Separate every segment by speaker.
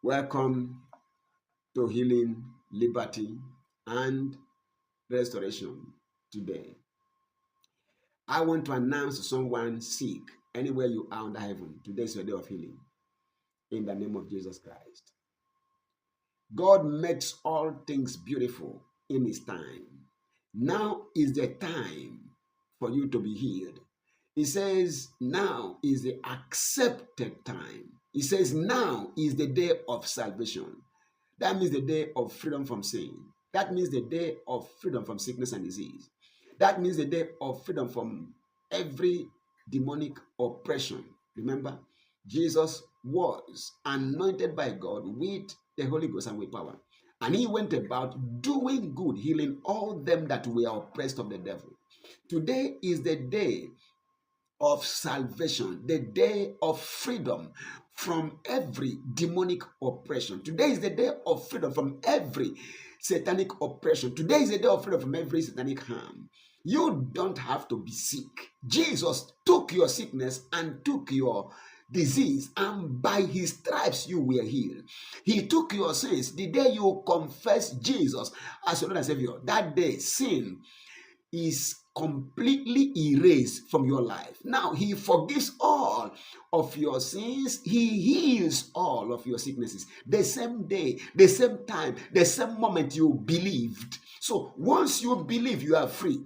Speaker 1: Welcome to Healing, Liberty, and Restoration today. I want to announce to someone sick anywhere you are under heaven. Today is your day of healing in the name of Jesus Christ. God makes all things beautiful in His time. Now is the time for you to be healed. He says, now is the accepted time. He says, now is the day of salvation. That means the day of freedom from sin. That means the day of freedom from sickness and disease. That means the day of freedom from every demonic oppression. Remember, Jesus was anointed by God with the Holy Ghost and with power. And He went about doing good, healing all them that were oppressed of the devil. Today is the day of salvation, the day of freedom from every demonic oppression. Today is the day of freedom from every satanic oppression. Today is the day of freedom from every satanic harm. You don't have to be sick. Jesus took your sickness and took your disease, and by His stripes you were healed. He took your sins. The day you confess Jesus as your Lord and Savior, that day sin is completely erased from your life. Now He forgives all of your sins. He heals all of your sicknesses. The same day, the same time, the same moment you believed. So once you believe, you are free.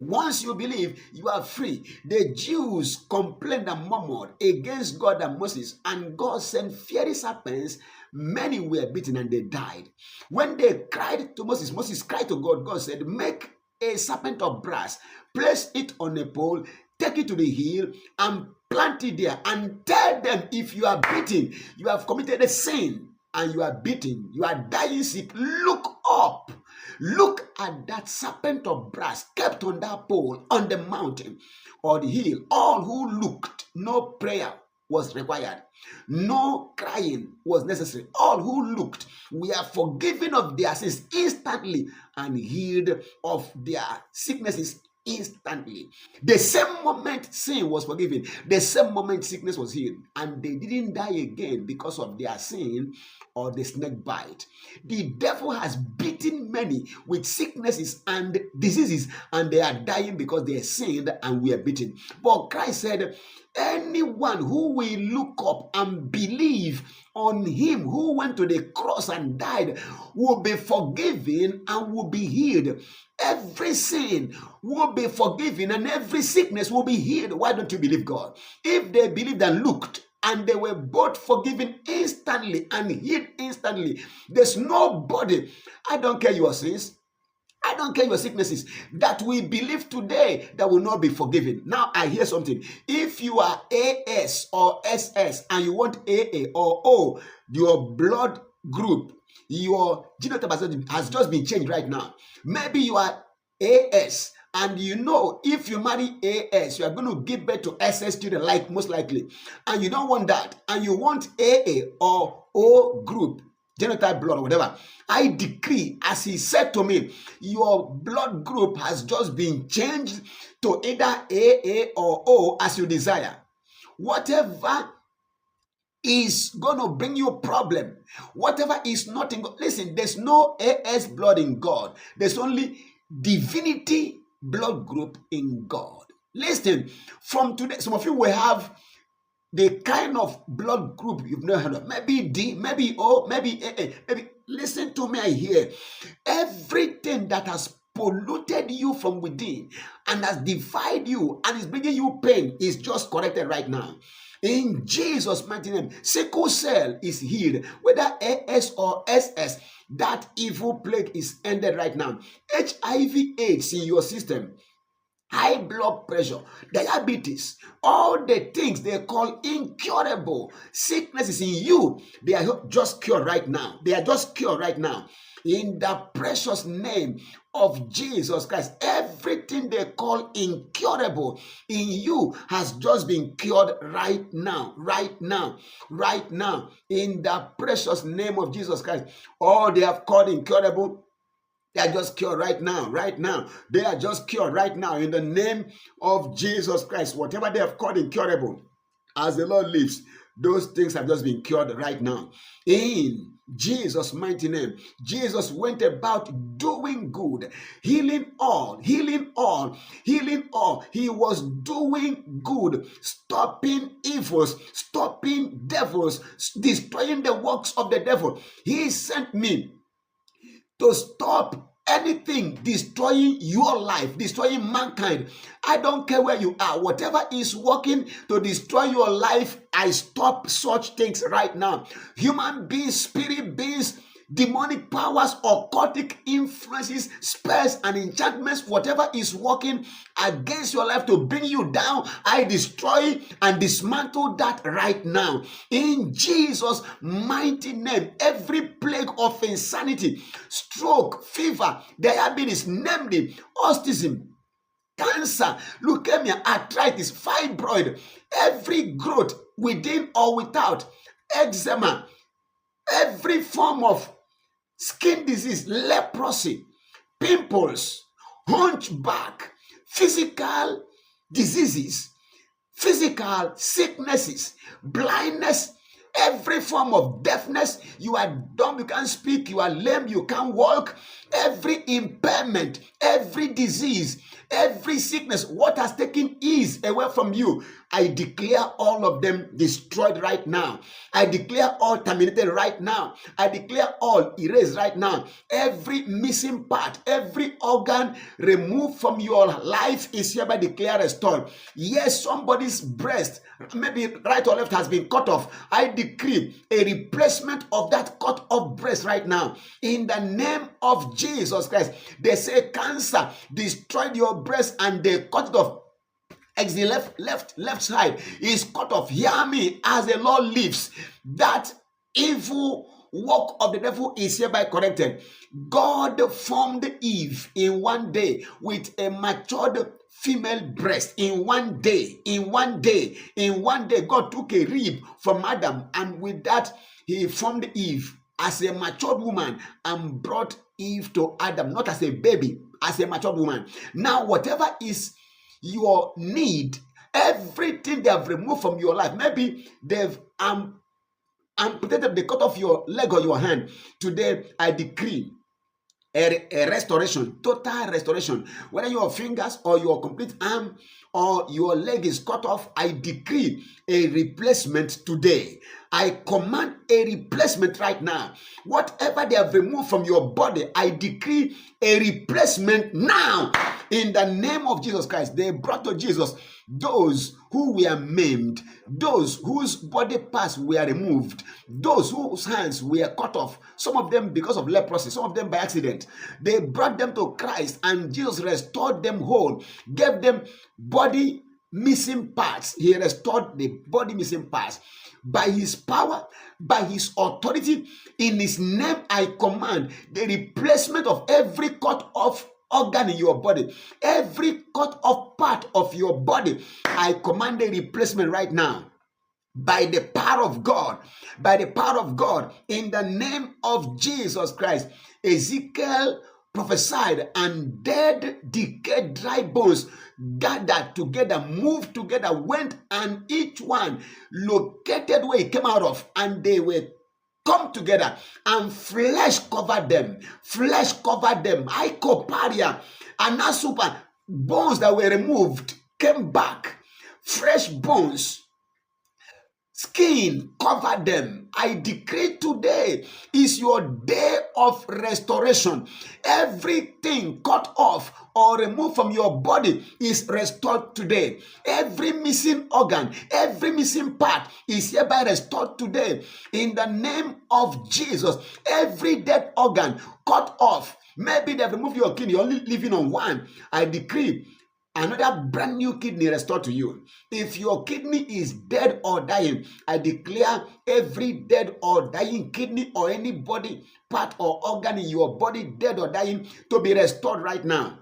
Speaker 1: Once you believe, you are free. The Jews complained and murmured against God and Moses, and God sent fiery serpents. Many were beaten and they died. When they cried to Moses, Moses cried to God. God said, make a serpent of brass, place it on a pole, take it to the hill and plant it there, and tell them, if you are beaten, you have committed a sin, and you are beaten, you are dying sick, look up. Look at that serpent of brass kept on that pole on the mountain or the hill. All who looked, no prayer was required. No crying was necessary. All who looked were forgiven of their sins instantly and healed of their sicknesses instantly. The same moment sin was forgiven, the same moment sickness was healed, and they didn't die again because of their sin or the snake bite. The devil has beaten many with sicknesses and diseases, and they are dying because they sinned and were beaten. But Christ said, anyone who will look up and believe on Him who went to the cross and died will be forgiven and will be healed. Every sin will be forgiven and every sickness will be healed. Why don't you believe God? If they believed and looked, and they were both forgiven instantly and healed instantly, there's nobody, I don't care your sins, I don't care your sicknesses, that we believe today that will not be forgiven. Now I hear something. If you are AS or SS and you want AA or O, your blood group, your genotype has just been changed right now. Maybe you are AS, and you know if you marry AS, you are going to give birth to SS children, like most likely, and you don't want that, and you want AA or O group, genotype blood or whatever. I decree, as He said to me, your blood group has just been changed to either AA or O as you desire. Whatever is going to bring you a problem, whatever is not in God. Listen, there's no AS blood in God. There's only divinity blood group in God. Listen, from today, some of you will have the kind of blood group you've never heard of. Maybe D, maybe O, maybe AA, maybe. Listen to me here. Everything that has polluted you from within and has defied you and is bringing you pain is just corrected right now. In Jesus' mighty name, sickle cell is healed, whether AS or SS. That evil plague is ended right now. HIV/AIDS in your system, high blood pressure, diabetes, all the things they call incurable sicknesses in you, they are just cured right now. They are just cured right now. In the precious name of Jesus Christ, everything they call incurable in you has just been cured right now, right now, right now. In the precious name of Jesus Christ, all they have called incurable, they are just cured right now, right now. They are just cured right now in the name of Jesus Christ. Whatever they have called incurable, as the Lord lives, Those things have just been cured right now. In Jesus' mighty name, Jesus went about doing good, healing all, healing all, healing all. He was doing good, stopping evils, stopping devils, destroying the works of the devil. He sent me to stop anything destroying your life, destroying mankind. I don't care where you are. Whatever is working to destroy your life, I stop such things right now. Human beings, spirit beings, demonic powers, occultic influences, spells and enchantments, whatever is working against your life to bring you down, I destroy and dismantle that right now. In Jesus' mighty name, every plague of insanity, stroke, fever, diabetes, namely autism, cancer, leukemia, arthritis, fibroid, every growth within or without, eczema, every form of skin disease, leprosy, pimples, hunchback, physical diseases, physical sicknesses, blindness, every form of deafness. You are dumb, you can't speak, you are lame, you can't walk, every impairment, every disease, every sickness, what has taken ease away from you, I declare all of them destroyed right now. I declare all terminated right now. I declare all erased right now. Every missing part, every organ removed from your life is hereby declared restored. Yes, somebody's breast, maybe right or left, has been cut off. I decree a replacement of that cut off breast right now. In the name of Jesus Christ. They say cancer destroyed your breast and they cut it off. The left side is cut off. Hear me, as the Lord lives, that evil work of the devil is hereby corrected. God formed Eve in one day with a matured female breast. In one day, God took a rib from Adam, and with that he formed Eve as a matured woman and brought Eve to Adam, not as a baby, as a matured woman. Now, whatever is your need, everything they have removed from your life, maybe they've amputated, they cut off your leg or your hand. Today, I decree a restoration, total restoration. Whether your fingers or your complete arm or your leg is cut off, I decree a replacement today. I command a replacement right now. Whatever they have removed from your body, I decree a replacement now. In the name of Jesus Christ, they brought to Jesus those who were maimed, those whose body parts were removed, those whose hands were cut off, some of them because of leprosy, some of them by accident. They brought them to Christ, and Jesus restored them whole, gave them body missing parts. He restored the body missing parts. By his power, by his authority, in his name, I command the replacement of every cut off organ in your body, every cut off part of your body. I command a replacement right now. By the power of God, by the power of God, in the name of Jesus Christ. Ezekiel prophesied, and dead, decayed, dry bones gathered together, moved together, went, and each one located where it came out of, and they were come together, and flesh covered them. Flesh covered them. Ikoparia and Asupa, bones that were removed came back. Fresh bones. Skin covered them. I decree today is your day of restoration. Everything cut off or removed from your body is restored today. Every missing organ, every missing part is hereby restored today. In the name of Jesus, every dead organ cut off. Maybe they've removed your kidney, you're only living on one. I decree another brand new kidney restored to you. If your kidney is dead or dying, I declare every dead or dying kidney or any body part or organ in your body dead or dying to be restored right now.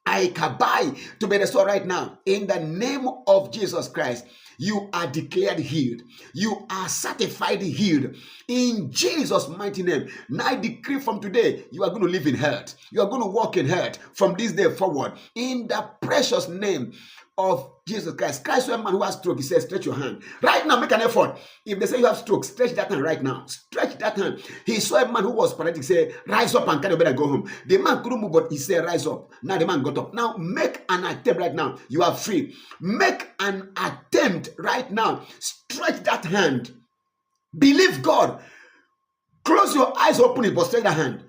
Speaker 1: I kabai to be restored right now. In the name of Jesus Christ, you are declared healed. You are certified healed. In Jesus' mighty name. Now I decree from today, you are going to live in health. You are going to walk in health from this day forward. In the precious name of Jesus Christ. Christ was a man who has stroke. He says, stretch your hand. Right now, make an effort. If they say you have stroke, stretch that hand right now. Stretch that hand. He saw a man who was paralytic say, rise up and carry your bed and go home. The man couldn't move, but he said, rise up. Now the man got up. Now make an attempt right now. You are free. Make an attempt right now. Stretch that hand. Believe God. Close your eyes, open it, but stretch that hand.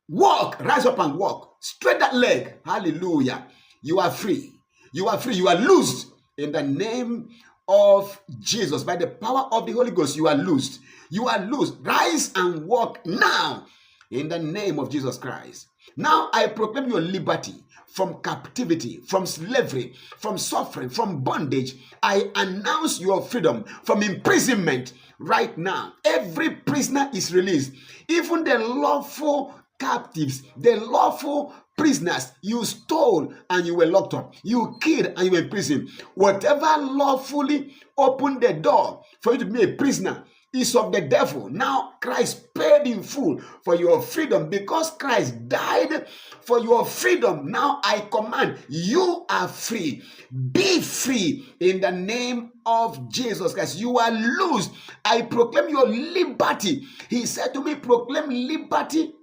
Speaker 1: Walk, rise up and walk. Straight that leg. Hallelujah. You are free. You are free. You are loosed in the name of Jesus. By the power of the Holy Ghost, you are loosed. You are loosed. Rise and walk now in the name of Jesus Christ. Now I proclaim your liberty from captivity, from slavery, from suffering, from bondage. I announce your freedom from imprisonment right now. Every prisoner is released. Even the lawful captives, the lawful prisoners you stole and you were locked up, you killed and you were in prison. Whatever lawfully opened the door for you to be a prisoner is of the devil. Now Christ paid in full for your freedom. Because Christ died for your freedom, now I command you are free. Be free in the name of Jesus Christ. You are loosed. I proclaim your liberty. He said to me, proclaim liberty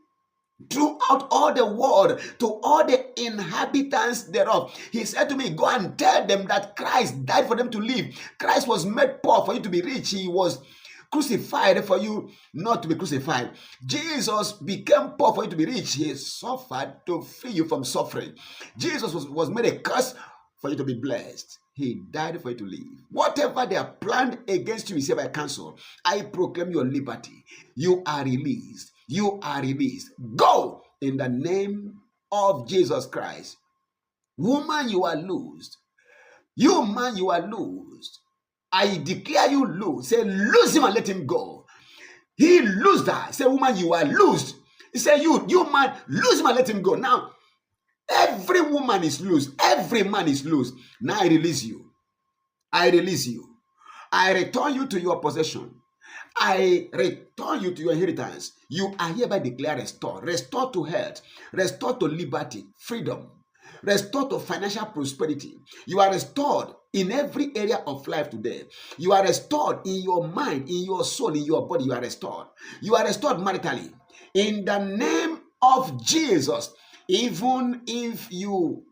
Speaker 1: throughout all the world, to all the inhabitants thereof. He said to me, go and tell them that Christ died for them to live. Christ was made poor for you to be rich. He was crucified for you not to be crucified. Jesus became poor for you to be rich. He suffered to free you from suffering. Jesus was made a curse for you to be blessed. He died for you to live. Whatever they have planned against you is hereby cancelled. I proclaim your liberty. You are released. You are released. Go in the name of Jesus Christ. Woman, you are loosed. You man, you are loosed. I declare you loose. Say, loose him and let him go. He loosed her. Say, woman, you are loosed. He said, you man, loose him and let him go. Now, every woman is loose. Every man is loose. Now I release you. I release you. I return you to your possession. I return you to your inheritance. You are hereby declared restored. Restored to health. Restored to liberty, freedom. Restored to financial prosperity. You are restored in every area of life today. You are restored in your mind, in your soul, in your body. You are restored. You are restored maritally. In the name of Jesus, even if you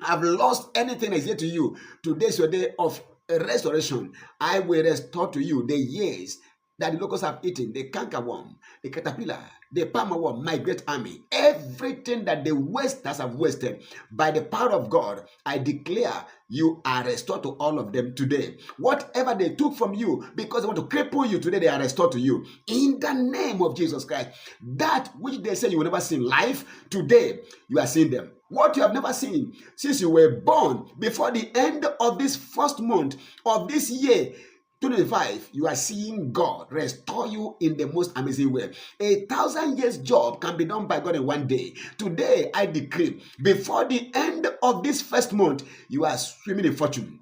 Speaker 1: have lost anything that is dear to you, today is your day of restoration. I will restore to you the years that the locusts have eaten, the cankerworm, the caterpillar, the palmer worm, my great army, everything that the wasters have wasted. By the power of God, I declare you are restored to all of them today. Whatever they took from you because they want to cripple you today, they are restored to you. In the name of Jesus Christ, that which they say you will never see in life, today you are seeing them. What you have never seen since you were born, before the end of this first month of this year, 25, you are seeing God restore you in the most amazing way. 1,000 years job can be done by God in one day. Today, I decree, before the end of this first month, you are swimming in fortune.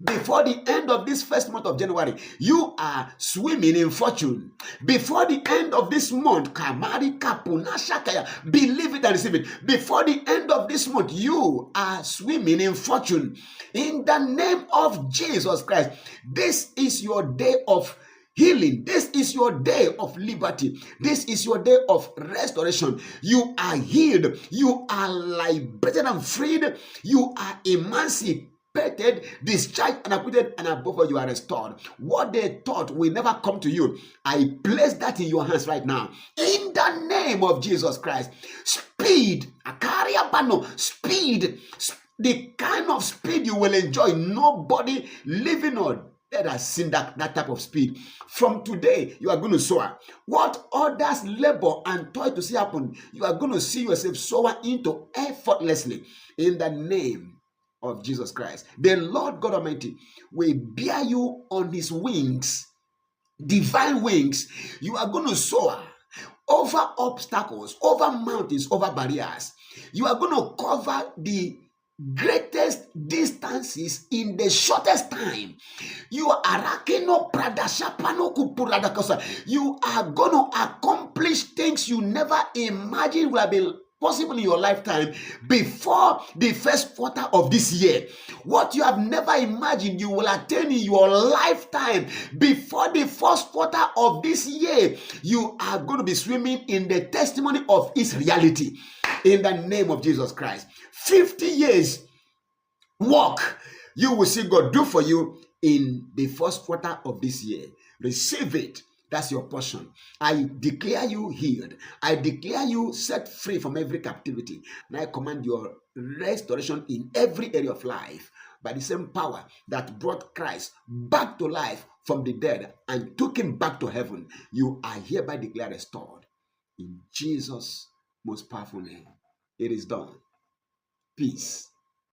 Speaker 1: Before the end of this first month of January, you are swimming in fortune. Before the end of this month, Kamari Kapuna Shakaya, believe it and receive it. Before the end of this month, you are swimming in fortune. In the name of Jesus Christ, this is your day of healing. This is your day of liberty. This is your day of restoration. You are healed. You are liberated and freed. You are emancipated, discharged and acquitted, and above all, you are restored. What they thought will never come to you, I place that in your hands right now. In the name of Jesus Christ. Speed, speed, the kind of speed you will enjoy. Nobody living or dead has seen that type of speed. From today, you are going to soar. What others labor and toil to see happen, you are going to see yourself soar into effortlessly. In the name of Jesus Christ, the Lord God Almighty will bear you on his wings, divine wings. You are going to soar over obstacles, over mountains, over barriers. You are going to cover the greatest distances in the shortest time. You are you are going to accomplish things you never imagined will be possibly your lifetime, before the first quarter of this year. What you have never imagined you will attain in your lifetime, before the first quarter of this year, you are going to be swimming in the testimony of its reality in the name of Jesus Christ. 50 years walk, you will see God do for you in the first quarter of this year. Receive it. That's your portion. I declare you healed. I declare you set free from every captivity. And I command your restoration in every area of life by the same power that brought Christ back to life from the dead and took him back to heaven. You are hereby declared restored. In Jesus' most powerful name, it is done. Peace.